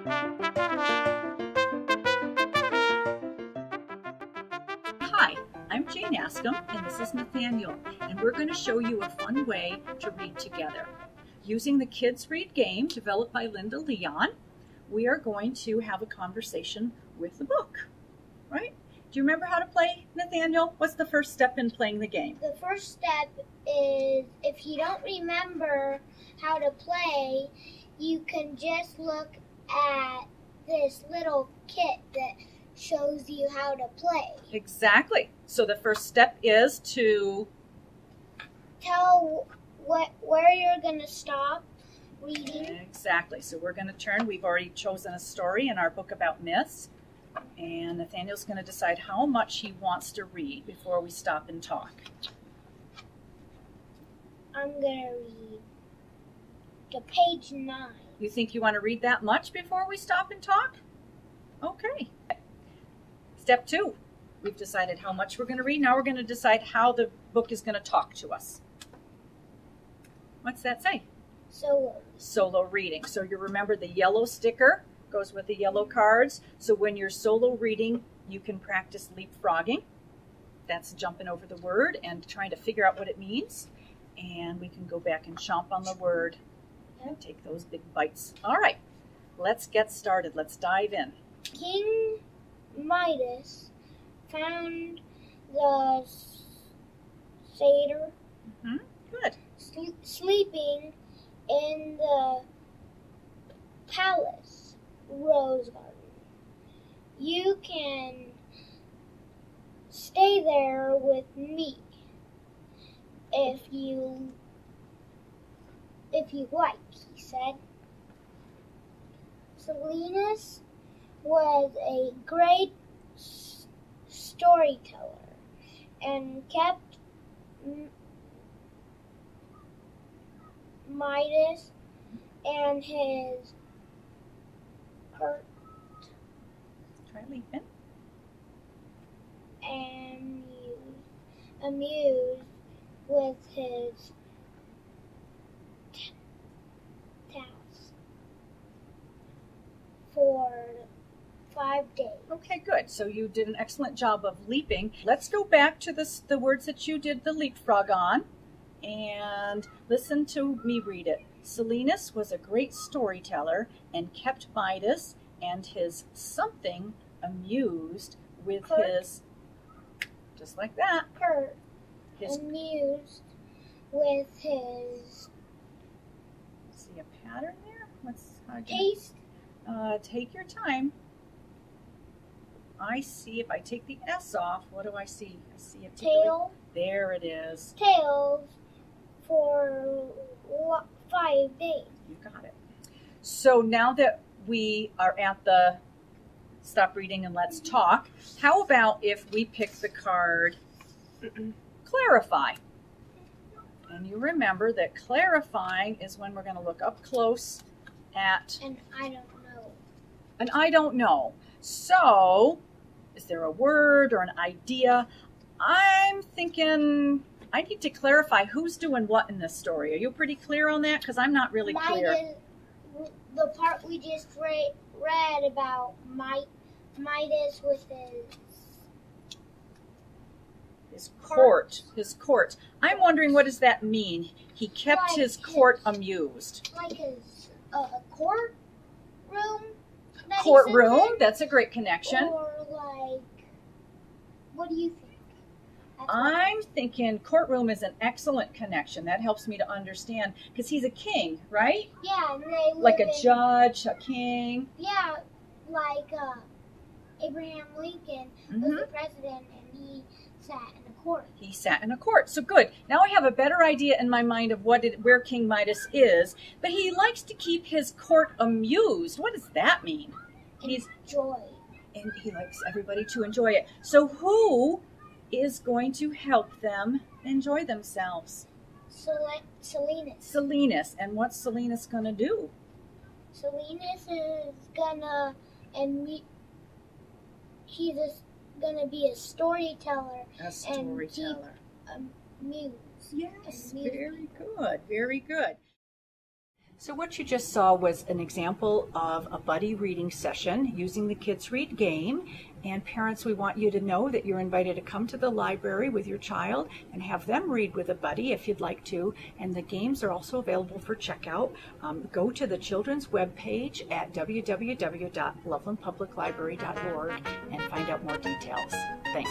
Hi, I'm Jane Askham, and this is Nathaniel, and we're going to show you a fun way to read together. Using the Kids Read game developed by Linda Leon, we are going to have a conversation with the book, right? Do you remember how to play, Nathaniel? What's the first step in playing the game? The first step is, if you don't remember how to play, you can just look at this little kit that shows you how to play. Exactly. So the first step is to tell where you're going to stop reading. Exactly. So we're going to turn. We've already chosen a story in our book about myths. And Nathaniel's going to decide how much he wants to read before we stop and talk. I'm going to read to page 9. You think you want to read that much before we stop and talk? Okay. Step 2. We've decided how much we're going to read. Now we're going to decide how the book is going to talk to us. What's that say? Solo. Solo reading. So you remember the yellow sticker goes with the yellow cards. So when you're solo reading, you can practice leapfrogging. That's jumping over the word and trying to figure out what it means. And we can go back and chomp on the word and take those big bites. All right, let's get started. Let's dive in. King Midas found the satyr Good. sleeping in the palace rose garden. You can stay there with me if you like, he said. Silenus was a great storyteller and kept Midas and his court Try leaping. amused with his task for 5 days. Okay, good. So you did an excellent job of leaping. Let's go back to the words that you did the leapfrog on and listen to me read it. Silenus was a great storyteller and kept Midas and his something amused with his, just like that. Amused with his. See a pattern there? Taste. Take your time. I see, if I take the S off, what do I see? I see a tail. There it is. Tails for 5 days. You got it. So now that we are at the stop reading and let's talk, how about if we pick the card clarify? And you remember that clarifying is when we're going to look up close at And I don't know. an I don't know. So is there a word or an idea? I'm thinking I need to clarify who's doing what in this story. Are you pretty clear on that? Because I'm not really clear. The part we just read about Midas with his court. I'm wondering, what does that mean? He kept his court amused. Like a courtroom? Courtroom, that's a great connection. Or like, what do you think? I'm thinking courtroom is an excellent connection. That helps me to understand, because he's a king, right? Yeah, and they like a judge, a king. Yeah, like Abraham Lincoln was the president, and he sat in a court. He sat in a court. So good. Now I have a better idea in my mind of where King Midas is. But he likes to keep his court amused. What does that mean? And he likes everybody to enjoy it. So who is going to help them enjoy themselves? Silenus. Silenus. And what's Silenus going to do? Silenus is gonna he's gonna be a storyteller. A storyteller. And keep amused. Yes, very good, very good. So what you just saw was an example of a buddy reading session using the Kids Read game. And parents, we want you to know that you're invited to come to the library with your child and have them read with a buddy if you'd like to. And the games are also available for checkout. Go to the children's webpage at www.lovelandpubliclibrary.org and find out more details. Thanks.